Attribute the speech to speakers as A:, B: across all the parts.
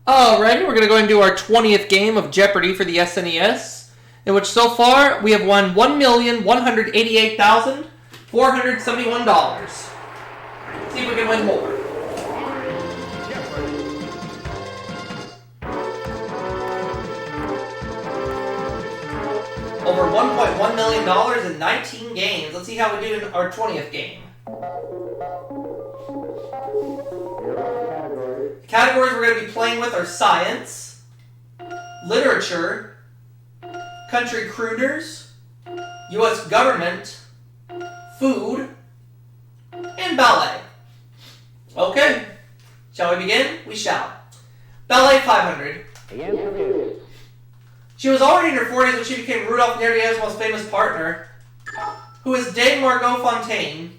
A: Alrighty, we're going to go and do our 20th game of Jeopardy for the SNES, in which so far we have won $1,188,471. See if we can win more. Over $1.1 million in 19 games. Let's see how we do in our 20th game. The categories we're going to be playing with are science, literature, country crooners, U.S. government, food, and ballet. Okay, shall we begin? We shall. Ballet 500.
B: The answer is...
A: She was already in her 40s when she became Rudolph Nurdiev's most famous partner, who is Dame Margot Fontaine.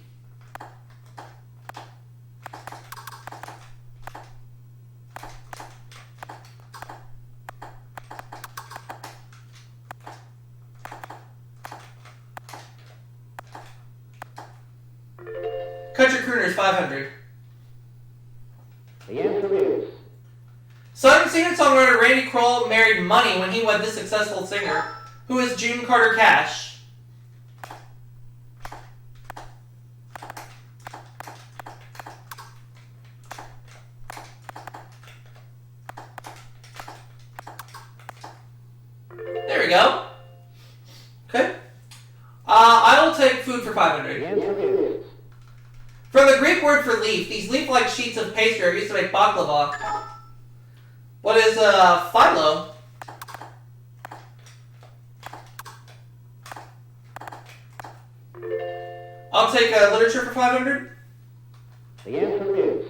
A: Country Crooners 500.
B: The answer is...
A: Singer-songwriter Randy Kroll married money when he wed this successful singer, who is June Carter Cash. There we go. Okay. I will take food for 500.
B: The answer is...
A: From the Greek word for leaf, these leaf-like sheets of pastry are used to make baklava. What is phyllo? I'll take literature for 500.
B: The answer is...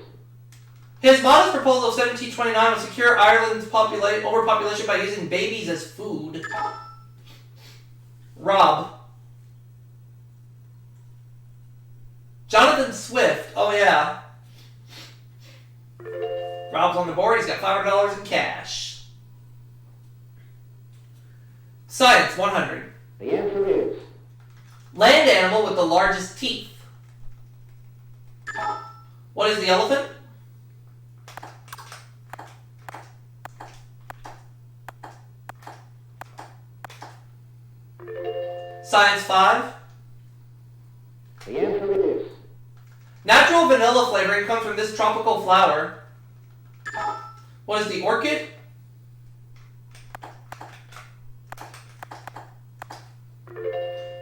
A: His modest proposal of 1729 was to cure Ireland's overpopulation by using babies as food. Rob. Jonathan Swift. Oh, yeah. Rob's on the board. He's got $500 in cash. Science, 100.
B: The answer is...
A: Land animal with the largest teeth. What is the elephant? Science 5.
B: The answer is...
A: Natural vanilla flavoring comes from this tropical flower. What is the orchid?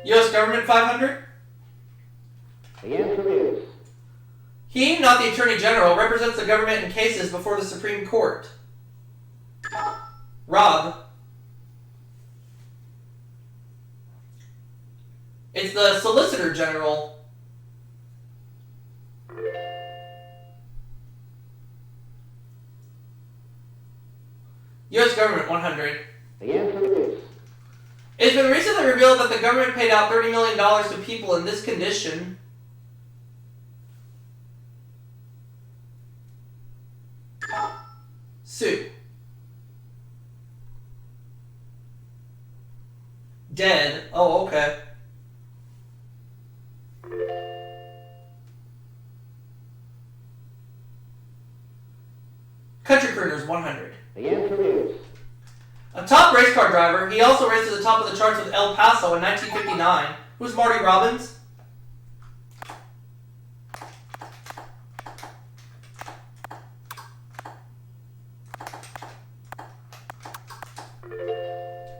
A: U.S. government 500.
B: The answer is...
A: He, not the Attorney General, represents the government in cases before the Supreme Court. Rob. It's the Solicitor General. U.S. government 100.
B: The answer is...
A: It's been recently revealed that the government paid out $30 million to people in this condition. Sue. Dead. Oh, okay. Country Crooners 100.
B: The answer is...
A: A top race car driver, he also raced to the top of the charts with El Paso in 1959. Who's Marty Robbins?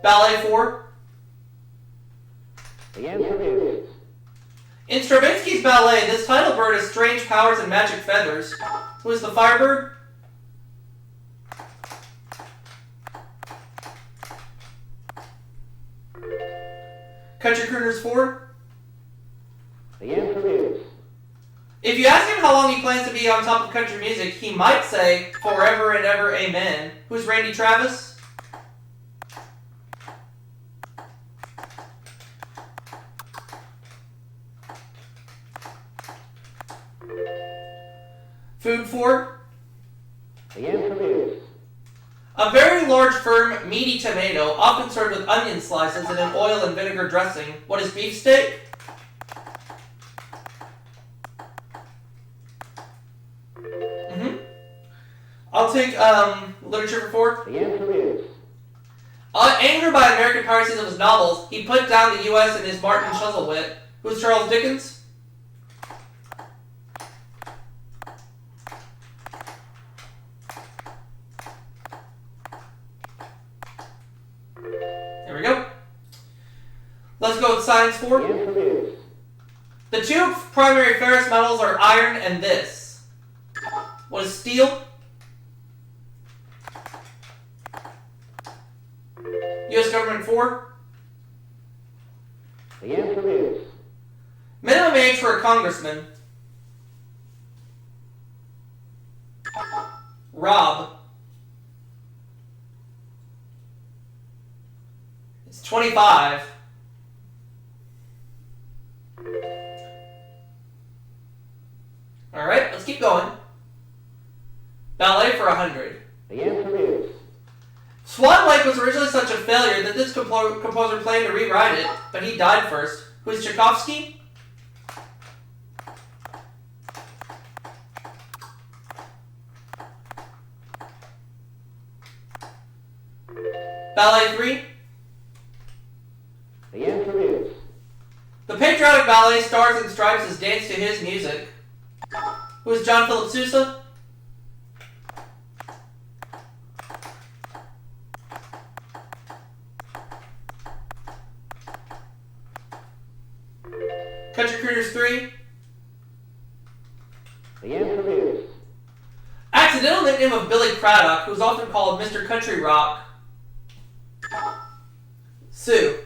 A: Ballet 4.
B: The answer is...
A: In Stravinsky's ballet, this title bird has strange powers and magic feathers. Who is the Firebird? Country Crooners 4.
B: The answer is...
A: If you ask him how long he plans to be on top of country music, he might say, forever and ever, amen. Who's Randy Travis? Food 4.
B: The answer is...
A: A very large, firm, meaty tomato, often served with onion slices in an oil and vinegar dressing. What is beefsteak? I'll take literature for 4.
B: The answer is
A: Angered by American piracies of his novels, he put down the U.S. in his Martin Chuzzlewit. Who's Charles Dickens? There we go. Let's go with science 4.
B: the answer is
A: The 2 primary ferrous metals are iron and this. What is steel? U.S. government 4.
B: the answer is
A: Minimum age for a congressman. Rob. It's 25. Alright, let's keep going. Ballet for 100.
B: the answer is
A: Swan Lake was originally such a failure that this composer planned to rewrite it, but he died first. Who is Tchaikovsky? Ballet 3.
B: the answer is
A: The patriotic ballet Stars and Stripes is danced to his music. Who is John Philip Sousa? Country Crooners 3.
B: the answer is
A: Accidental nickname of Billy Craddock, who is often called Mr. Country Rock. Sue.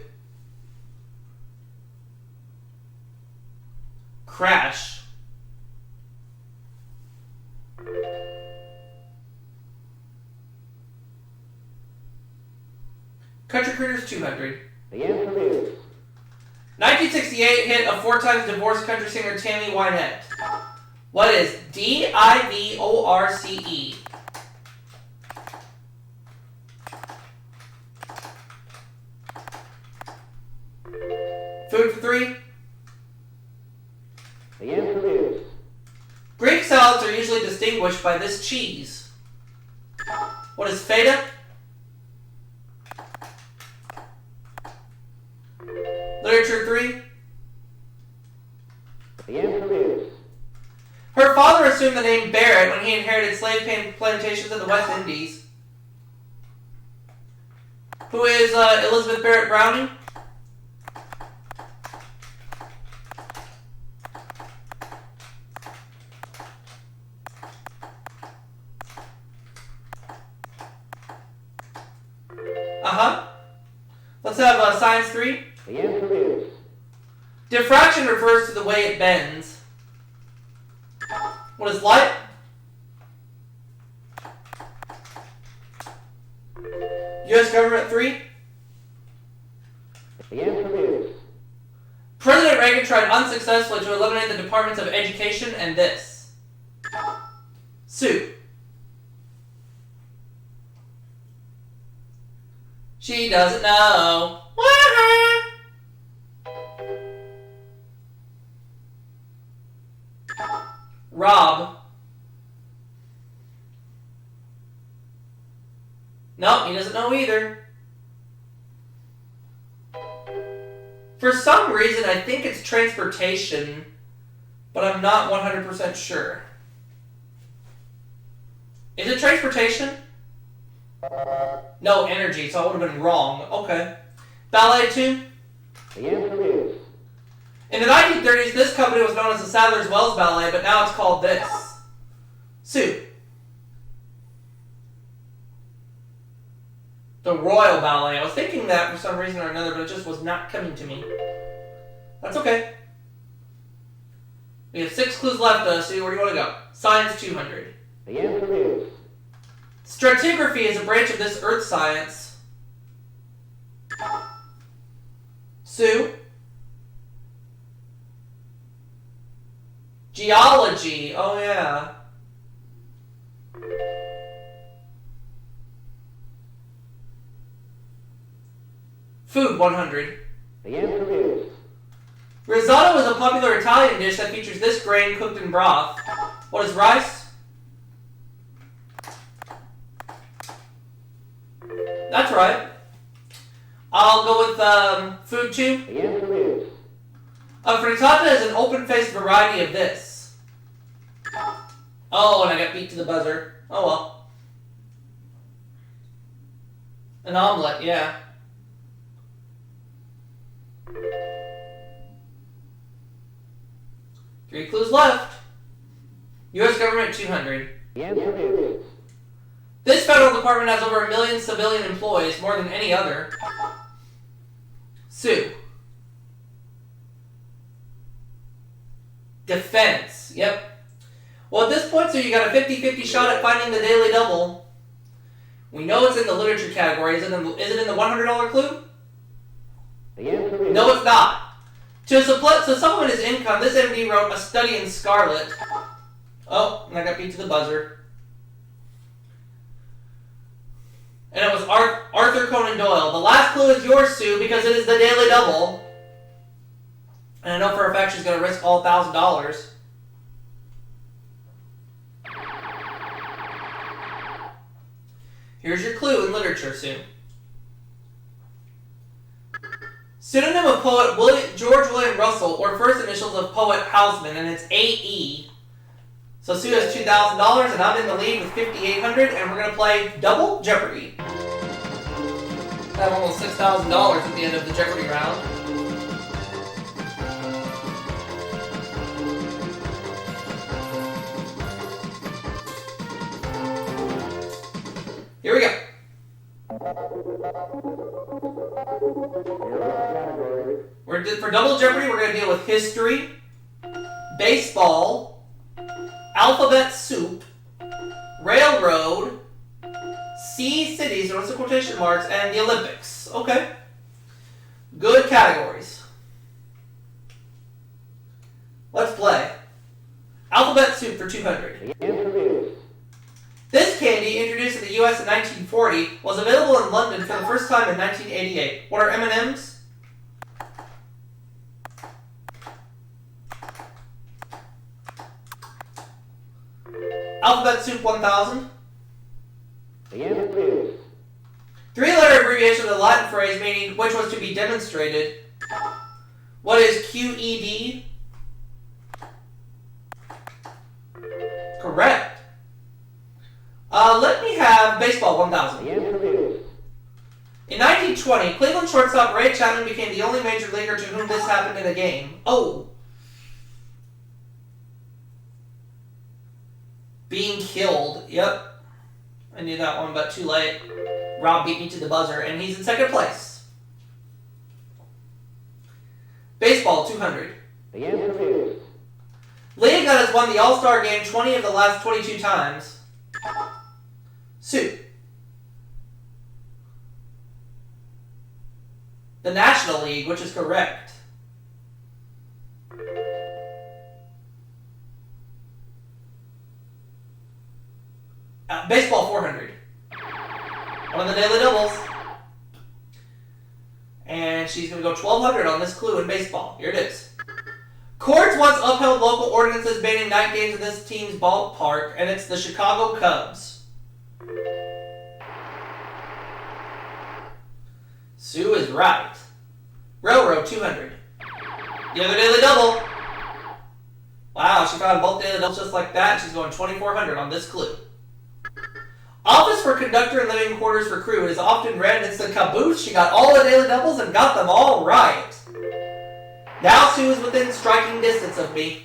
A: Crash. Country Crooners 200.
B: the answer is
A: 1968 hit of 4 times divorced country singer Tammy Wynette. What is DIVORCE? Food for 3.
B: the answer is
A: Greek salads are usually distinguished by this cheese. What is feta? Literature 3.
B: the answer is
A: Her father assumed the name Barrett when he inherited slave plantations in the West Indies. Who is Elizabeth Barrett Browning? Let's have science 3.
B: the answer is
A: Diffraction refers to the way it bends. What is light? U.S. government 3.
B: the answer is
A: President Reagan tried unsuccessfully to eliminate the departments of education and this. Sue. She doesn't know. Rob. Nope, he doesn't know either. For some reason, I think it's transportation, but I'm not 100% sure. Is it transportation? No, energy, so I would have been wrong. Okay. Ballet 2.
B: the answer is
A: In the 1930s, this company was known as the Sadler's Wells Ballet, but now it's called this. Sue. The Royal Ballet. I was thinking that for some reason or another, but it just was not coming to me. That's okay. We have 6 clues left, Sue. Where do you want to go? Science 200.
B: the answer is
A: Stratigraphy is a branch of this earth science. Sue. Geology. Oh, yeah. Food 100.
B: the answer is
A: Risotto is a popular Italian dish that features this grain cooked in broth. What is rice? That's right. I'll go with food 2.
B: The answer is
A: A frittata is an open-faced variety of this. Oh, and I got beat to the buzzer. Oh well. An omelet, yeah. Three clues left. U.S. government 200.
B: the answer is
A: This federal department has over 1 million civilian employees, more than any other. Sue. Defense. Yep. Well, at this point, so you got a 50-50 shot at finding the daily double. We know it's in the literature category. Is it in the $100 clue?
B: the answer is
A: No, it's not. To supplement his income, this MD wrote A Study in Scarlet. Oh, and I got beat to the buzzer. And it was Arthur Conan Doyle. The last clue is yours, Sue, because it is the daily double. And I know for a fact she's going to risk all $1,000. Here's your clue in literature, Sue. Pseudonym of poet George William Russell, or first initials of poet Hausman, and it's A.E. So Sue has $2,000, and I'm in the lead with $5,800, and we're going to play double Jeopardy. I have almost $6,000 at the end of the Jeopardy round. Here we go. For double Jeopardy, we're going to deal with history, baseball, alphabet soup, railroad, sea cities, notice the quotation marks, and the Olympics. Okay. Good categories. Let's play. Alphabet soup for 200.
B: the answer is
A: This candy, introduced in the U.S. in 1940, was available in London for the first time in 1988. What are M&M's? Alphabet Soup 1000.
B: the answer is
A: 3-letter abbreviation of the Latin phrase meaning which was to be demonstrated. What is QED? Correct. Let me have baseball 1000.
B: the answer is
A: In 1920, Cleveland shortstop Ray Chapman became the only major leaguer to whom this happened in a game. Oh. Being killed. Yep. I knew that one, but too late. Rob beat me to the buzzer, and he's in second place. Baseball 200.
B: the answer is
A: League that has won the All-Star game 20 of the last 22 times. Sue. The National League, which is correct. Baseball 400. One of the daily doubles. And she's going to go 1,200 on this clue in baseball. Here it is. Courts once upheld local ordinances banning night games in this team's ballpark, and it's the Chicago Cubs. Sue is right. Railroad 200. The other daily double. Wow, she found both daily doubles just like that. She's going 2,400 on this clue. Office for conductor and living quarters for crew. It is often read it's the caboose. She got all the daily doubles and got them all right. Now Sue is within striking distance of me.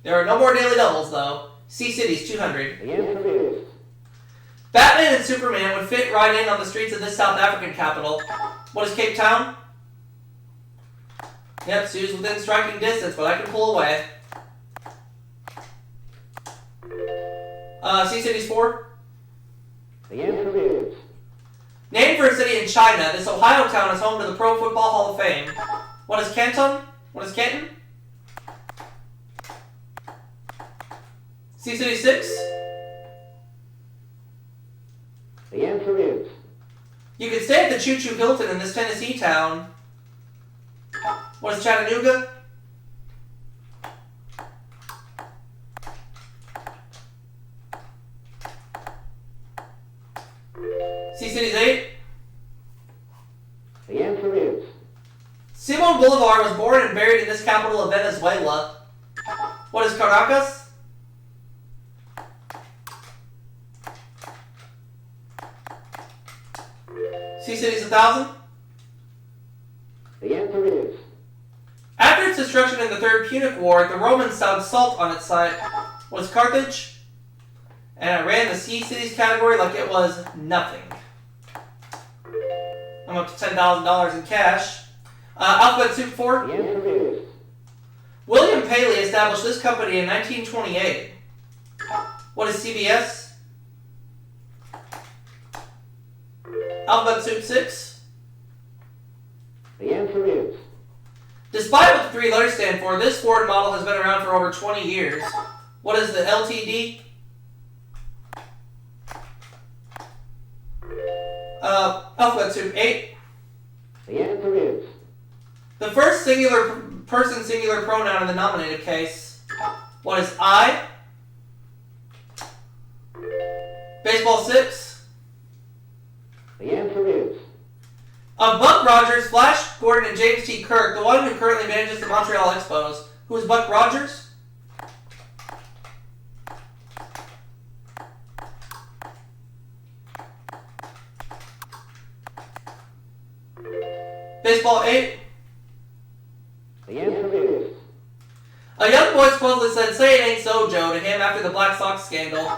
A: There are no more daily doubles though. Sea Cities 200.
B: the answer is
A: Batman and Superman would fit right in on the streets of this South African capital. What is Cape Town? Yep, Sue's within striking distance, but I can pull away. Sea Cities 4.
B: the answer is
A: Named for a city in China, this Ohio town is home to the Pro Football Hall of Fame. What is Canton? What is Canton? Sea City 6?
B: the answer is
A: You can stay at the Choo Choo Hilton in this Tennessee town. What is Chattanooga? Sea Cities 8? Simon Bolivar was born and buried in this capital of Venezuela. What is Caracas? Sea Cities 1000?
B: The answer is
A: After its destruction in the Third Punic War, the Romans sowed salt on its site. What is Carthage? And I ran the Sea Cities category like it was nothing. I'm up to $10,000 in cash. Alphabet Soup 4?
B: the answer is
A: William Paley established this company in 1928. What is CBS? Alphabet Soup 6?
B: the answer is
A: Despite what the three letters stand for, this Ford model has been around for over 20 years. What is the LTD? Alphabet Soup 8?
B: the answer is
A: The first singular person singular pronoun in the nominative case. What is I? Baseball 6?
B: the answer is
A: Of Buck Rogers, Flash Gordon, and James T. Kirk, the one who currently manages the Montreal Expos, who is Buck Rogers? Baseball 8?
B: the answer is
A: A young boy supposedly said, "Say it ain't so, Joe," to him after the Black Sox scandal.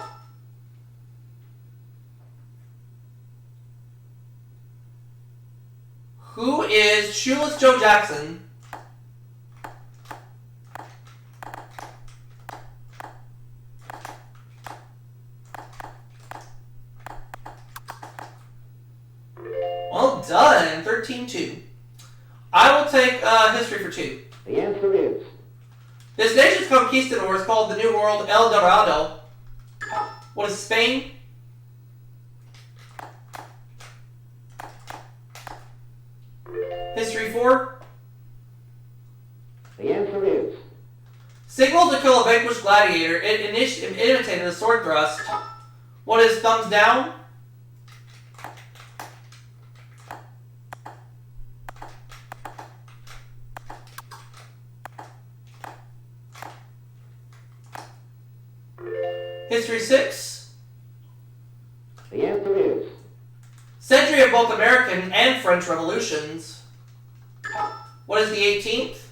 A: Who is Shoeless Joe Jackson? Well done. 13-2. I will take history for 2.
B: the answer is
A: This nation's conquistadors called the New World El Dorado. What is Spain? History 4.
B: the answer is
A: Signaled to kill a vanquished gladiator. It imitated a sword thrust. What is thumbs down? History 6.
B: the answer is
A: Century of both American and French revolutions. What is the 18th?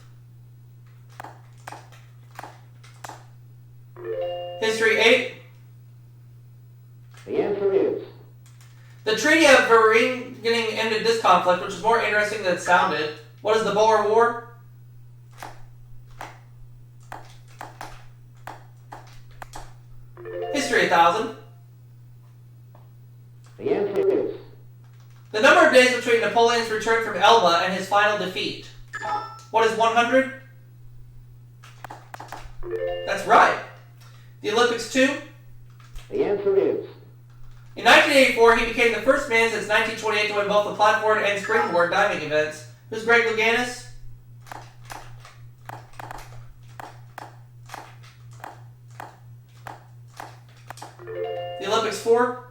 A: History 8.
B: the answer is
A: The Treaty of Vereeniging ended this conflict, which is more interesting than it sounded. What is the Boer War? History 1000.
B: the answer is
A: The number of days between Napoleon's return from Elba and his final defeat. What is 100? That's right. The Olympics 2.
B: the answer is
A: In 1984, he became the first man since 1928 to win both the platform and springboard diving events. Who's Greg Louganis? The Olympics 4.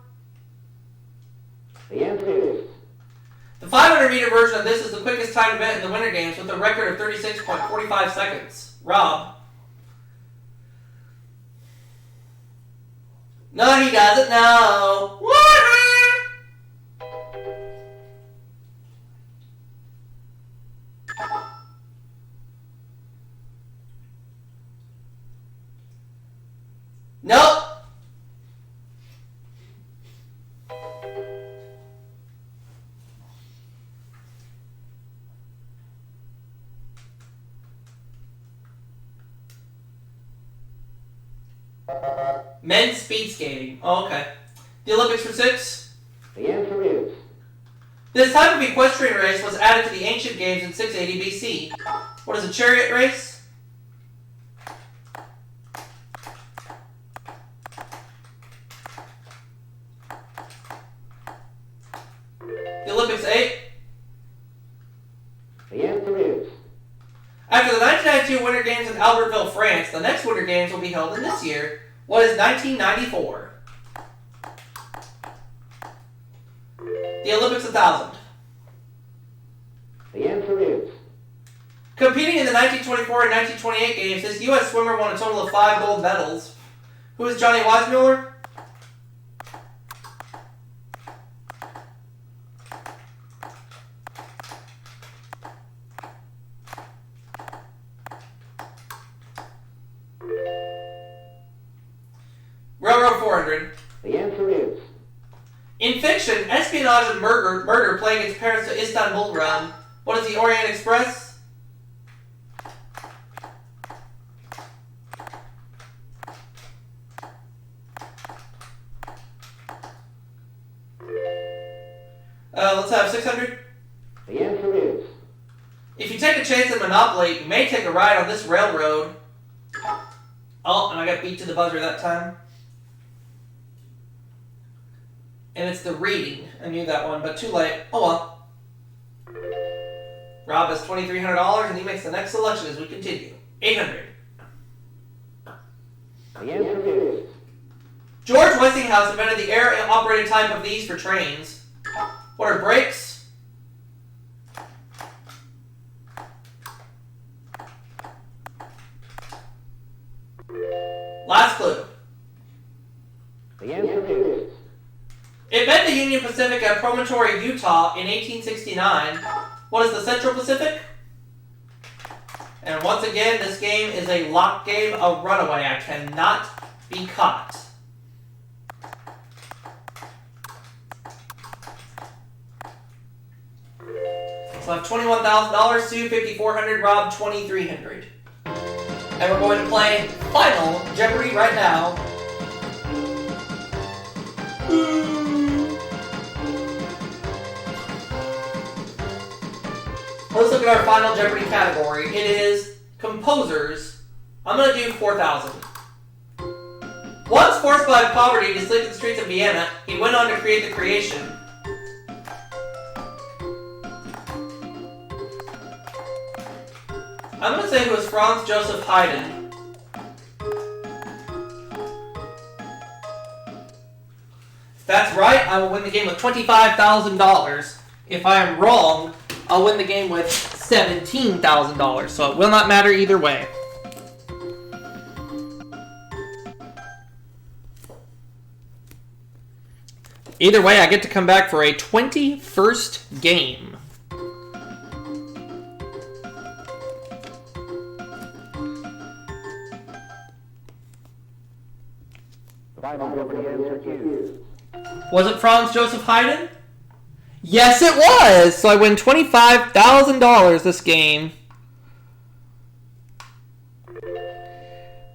B: the answer is
A: The 500-meter version of this is the quickest timed event in the Winter Games with a record of 36.45 seconds. Rob. No, he doesn't know. Nope. Men's speed skating. Oh, okay. The Olympics for 6.
B: the answer is
A: This type of equestrian race was added to the ancient games in 680 BC. What is a chariot race? The Olympics 8.
B: the answer is
A: After the 1992 Winter Games in Albertville, France, the next Winter Games will be held in this year. What is 1994? The Olympics 1000.
B: the answer is
A: Competing in the 1924 and 1928 games, this U.S. swimmer won a total of 5 gold medals. Who is Johnny Weissmuller? Railroad 400.
B: The answer is.
A: In fiction, espionage and murder plague its parents to Istanbul run. What is the Orient Express? Let's have 600.
B: The answer is.
A: If you take a chance at Monopoly, you may take a ride on this railroad. Oh, and I got beat to the buzzer that time. And it's the reading. I knew that one, but too late. Oh well. Rob has $2,300 and he makes the next selection as we continue. 800.
B: The answer is.
A: George Westinghouse invented the air-operated type of these for trains. What are brakes? Last clue.
B: The answer is.
A: It met the Union Pacific at Promontory, Utah in 1869. What is the Central Pacific? And once again, this game is a lock game, a runaway. I cannot be caught. So I have $21,000, Sue $5,400, Rob $2,300. And we're going to play Final Jeopardy right now. Let's look at our Final Jeopardy category. It is composers. I'm going to do 4,000. Once forced by poverty to sleep in the streets of Vienna, he went on to create the creation. I'm going to say it was Franz Joseph Haydn. If that's right, I will win the game with $25,000. If I am wrong, I'll win the game with $17,000. So it will not matter either way. Either way, I get to come back for a 21st game.
B: Final Jeopardy answer is.
A: Was it Franz Joseph Haydn? Yes, it was! So I win $25,000 this game.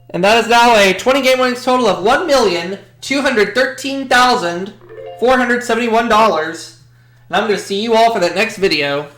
A: And that is now a 20-game winnings total of $1,213,471. And I'm going to see you all for that next video.